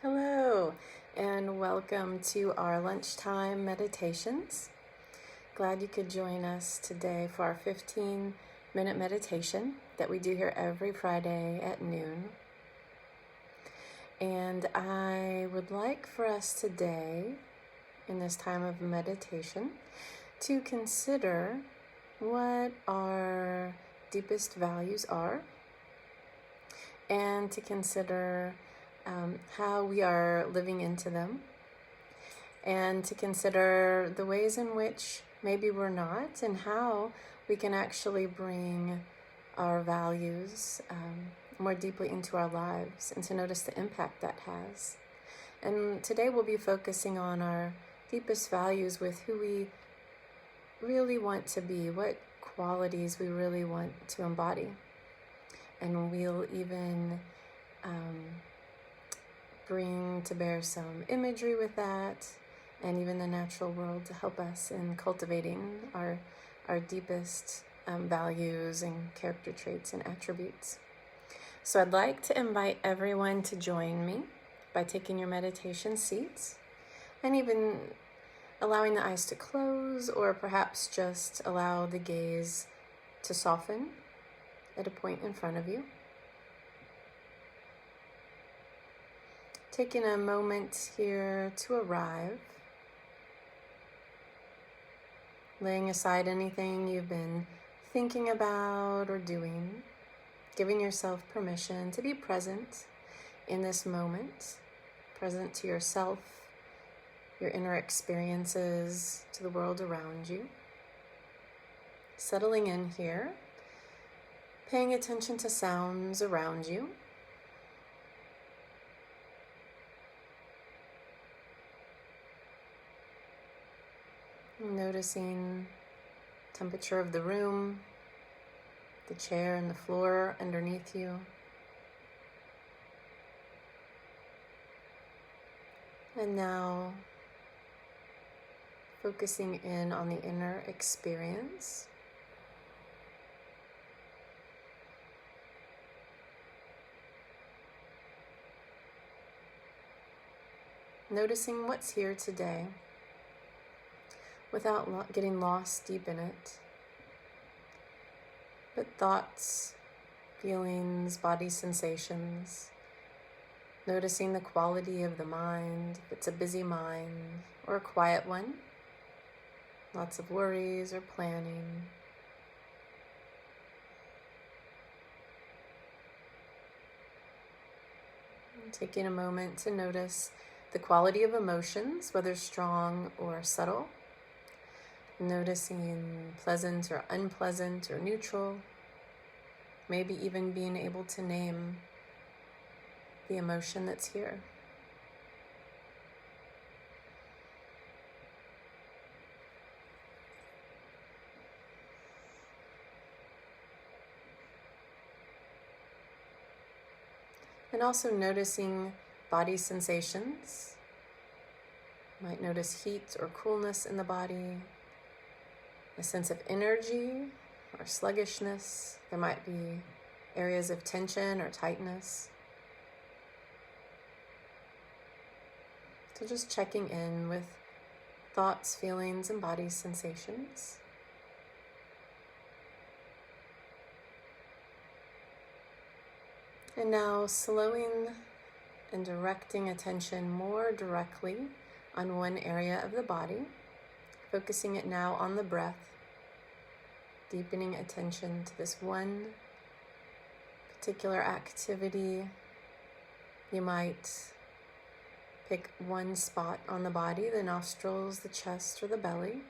Hello, and welcome to our lunchtime meditations. Glad you could join us today for our 15-minute meditation that we do here every Friday at noon. And I would like for us today, in this time of meditation, to consider what our deepest values are and to consider how we are living into them, and to consider the ways in which maybe we're not, and how we can actually bring our values more deeply into our lives, and to notice the impact that has. And today we'll be focusing on our deepest values with who we really want to be, what qualities we really want to embody. And we'll even bring to bear some imagery with that, and even the natural world to help us in cultivating our deepest values and character traits and attributes. So I'd like to invite everyone to join me by taking your meditation seats and even allowing the eyes to close, or perhaps just allow the gaze to soften at a point in front of you. Taking a moment here to arrive, laying aside anything you've been thinking about or doing, giving yourself permission to be present in this moment, present to yourself, your inner experiences, to the world around you. Settling in here, paying attention to sounds around you. Noticing temperature of the room, the chair and the floor underneath you. And now focusing in on the inner experience. Noticing what's here today, without getting lost deep in it. But thoughts, feelings, body sensations, noticing the quality of the mind, if it's a busy mind or a quiet one, lots of worries or planning. And taking a moment to notice the quality of emotions, whether strong or subtle. Noticing pleasant or unpleasant or neutral, maybe even being able to name the emotion that's here. And also noticing body sensations. You might notice heat or coolness in the body, a sense of energy or sluggishness. There might be areas of tension or tightness. So just checking in with thoughts, feelings, and body sensations. And now slowing and directing attention more directly on one area of the body, focusing it now on the breath, deepening attention to this one particular activity. You might pick one spot on the body, the nostrils, the chest, or the belly,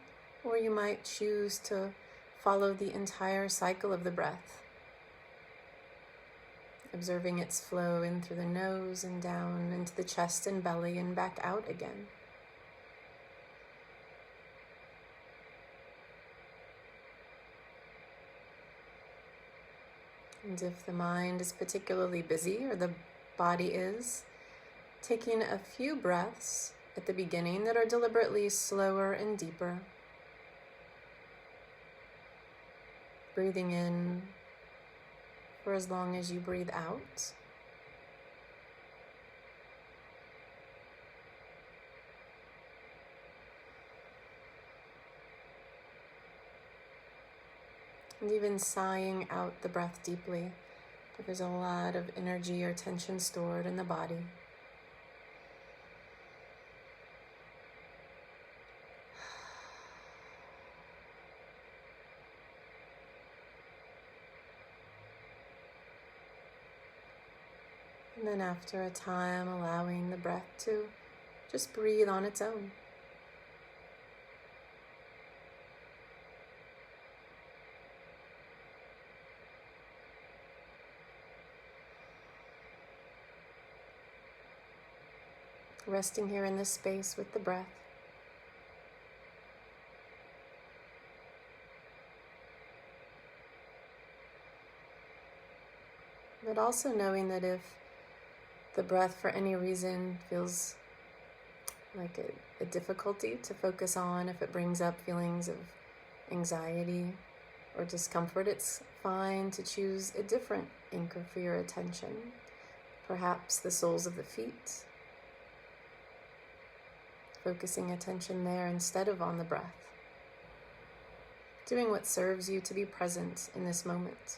or you might choose to follow the entire cycle of the breath, observing its flow in through the nose and down into the chest and belly and back out again. And if the mind is particularly busy, or the body is, taking a few breaths at the beginning that are deliberately slower and deeper. Breathing in for as long as you breathe out. And even sighing out the breath deeply if there's a lot of energy or tension stored in the body. And then after a time, allowing the breath to just breathe on its own. Resting here in this space with the breath. But also knowing that if the breath for any reason feels like a difficulty to focus on, if it brings up feelings of anxiety or discomfort, it's fine to choose a different anchor for your attention. Perhaps the soles of the feet, focusing attention there instead of on the breath. Doing what serves you to be present in this moment.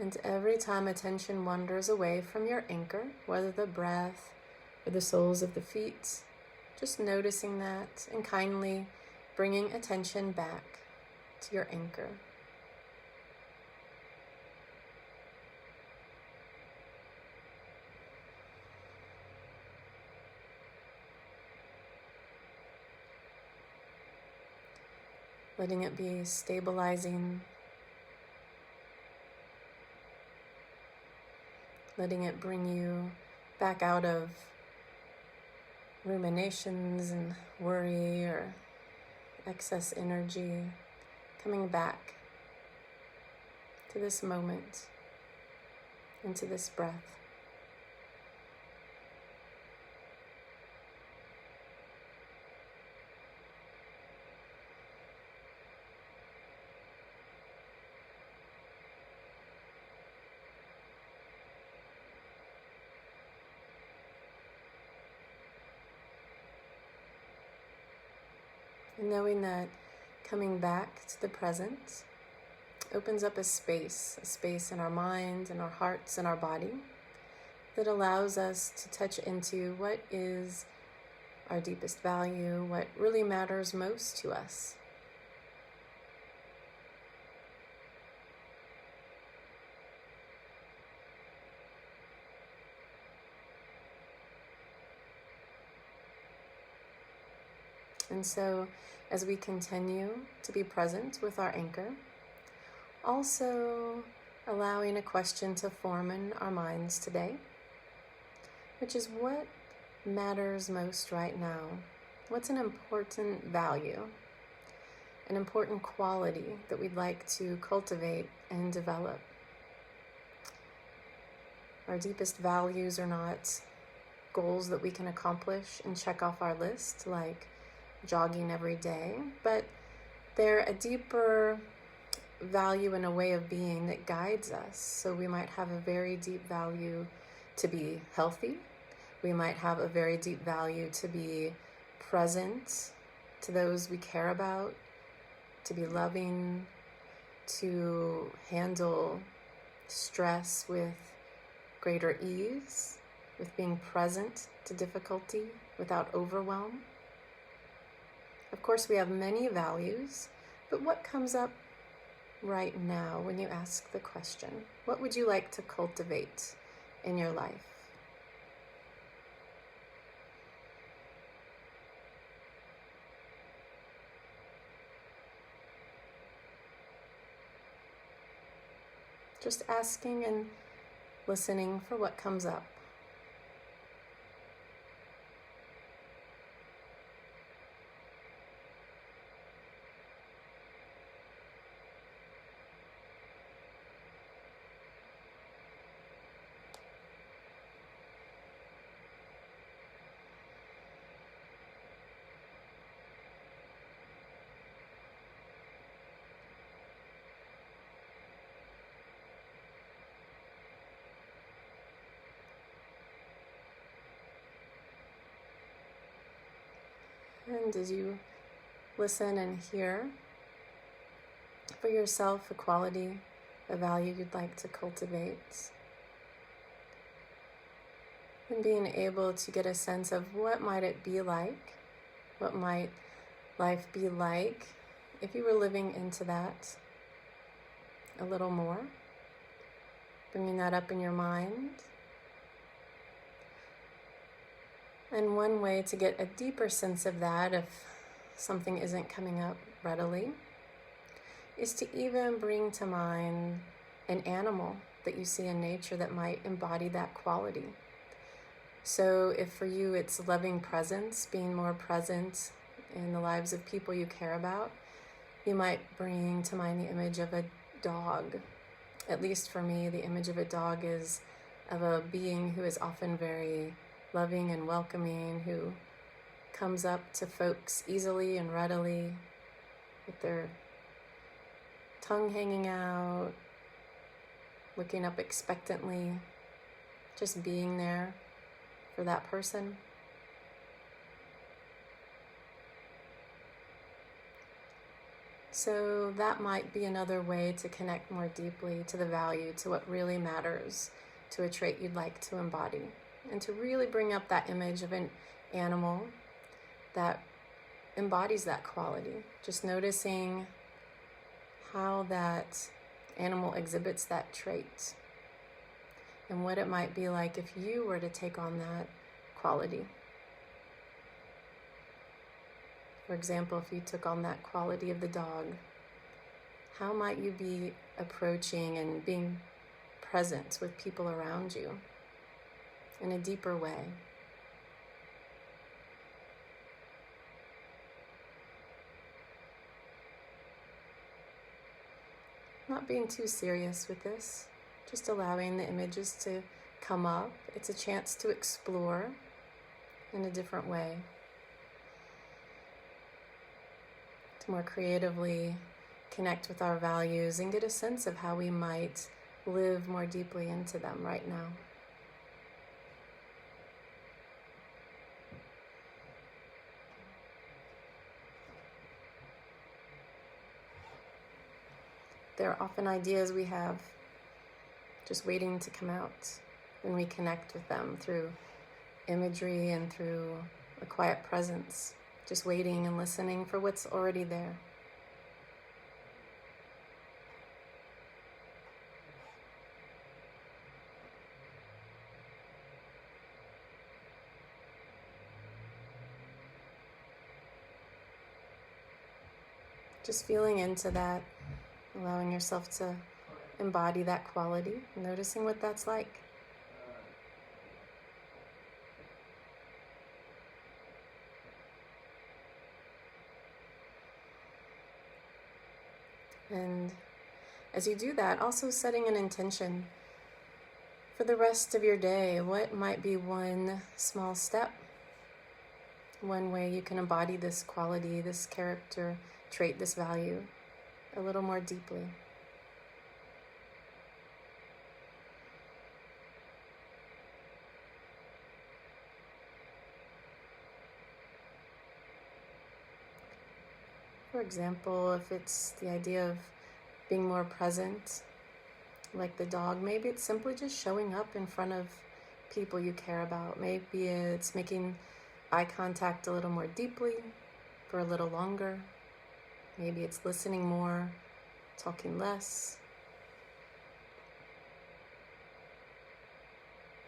And every time attention wanders away from your anchor, whether the breath or the soles of the feet, just noticing that and kindly bringing attention back to your anchor. Letting it be stabilizing. Letting it bring you back out of ruminations and worry or excess energy. Coming back to this moment, into this breath. And knowing that coming back to the present opens up a space in our mind and our hearts and our body that allows us to touch into what is our deepest value, what really matters most to us. And so, as we continue to be present with our anchor, also allowing a question to form in our minds today, which is what matters most right now? What's an important value, an important quality that we'd like to cultivate and develop? Our deepest values are not goals that we can accomplish and check off our list, like jogging every day, but they're a deeper value and a way of being that guides us. So we might have a very deep value to be healthy. We might have a very deep value to be present to those we care about, to be loving, to handle stress with greater ease, with being present to difficulty without overwhelm. Of course, we have many values, but what comes up right now when you ask the question? What would you like to cultivate in your life? Just asking and listening for what comes up. And as you listen and hear for yourself a quality, a value you'd like to cultivate, and being able to get a sense of what might it be like, what might life be like if you were living into that a little more, bringing that up in your mind. And one way to get a deeper sense of that, if something isn't coming up readily, is to even bring to mind an animal that you see in nature that might embody that quality. So if for you it's loving presence, being more present in the lives of people you care about, you might bring to mind the image of a dog. At least for me, the image of a dog is of a being who is often very loving and welcoming, who comes up to folks easily and readily with their tongue hanging out, looking up expectantly, just being there for that person. So that might be another way to connect more deeply to the value, to what really matters, to a trait you'd like to embody, and to really bring up that image of an animal that embodies that quality. Just noticing how that animal exhibits that trait and what it might be like if you were to take on that quality. For example, if you took on that quality of the dog, how might you be approaching and being present with people around you in a deeper way? Not being too serious with this, just allowing the images to come up. It's a chance to explore in a different way, to more creatively connect with our values and get a sense of how we might live more deeply into them right now. There are often ideas we have just waiting to come out when we connect with them through imagery and through a quiet presence, just waiting and listening for what's already there. Just feeling into that, allowing yourself to embody that quality, noticing what that's like. And as you do that, also setting an intention for the rest of your day. What might be one small step, one way you can embody this quality, this character trait, this value a little more deeply? For example, if it's the idea of being more present, like the dog, maybe it's simply just showing up in front of people you care about. Maybe it's making eye contact a little more deeply for a little longer. Maybe it's listening more, talking less.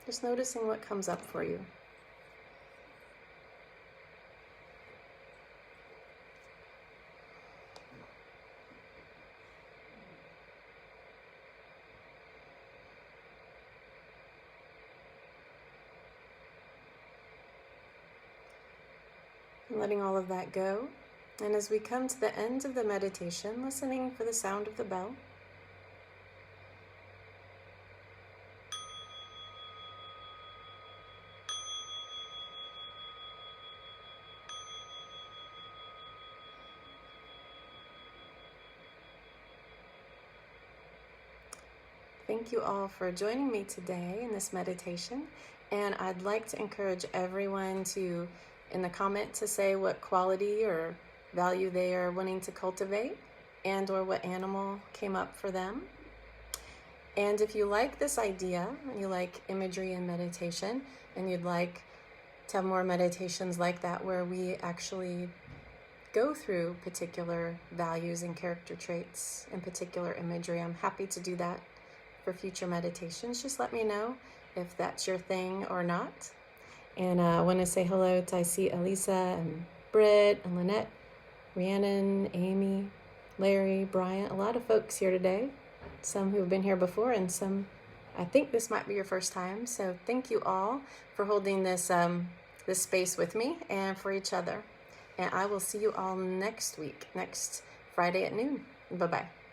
Just noticing what comes up for you. And letting all of that go. And as we come to the end of the meditation, listening for the sound of the bell. Thank you all for joining me today in this meditation. And I'd like to encourage everyone to in the comment to say what quality or value they are wanting to cultivate and or what animal came up for them. And if you like this idea, and you like imagery and meditation, and you'd like to have more meditations like that where we actually go through particular values and character traits and particular imagery, I'm happy to do that for future meditations. Just let me know if that's your thing or not. And I want to say hello to, I see Elisa and Britt and Lynette, Rhiannon, Amy, Larry, Bryant, a lot of folks here today. Some who have been here before and some, I think this might be your first time. So thank you all for holding this space with me and for each other. And I will see you all next week, next Friday at noon. Bye-bye.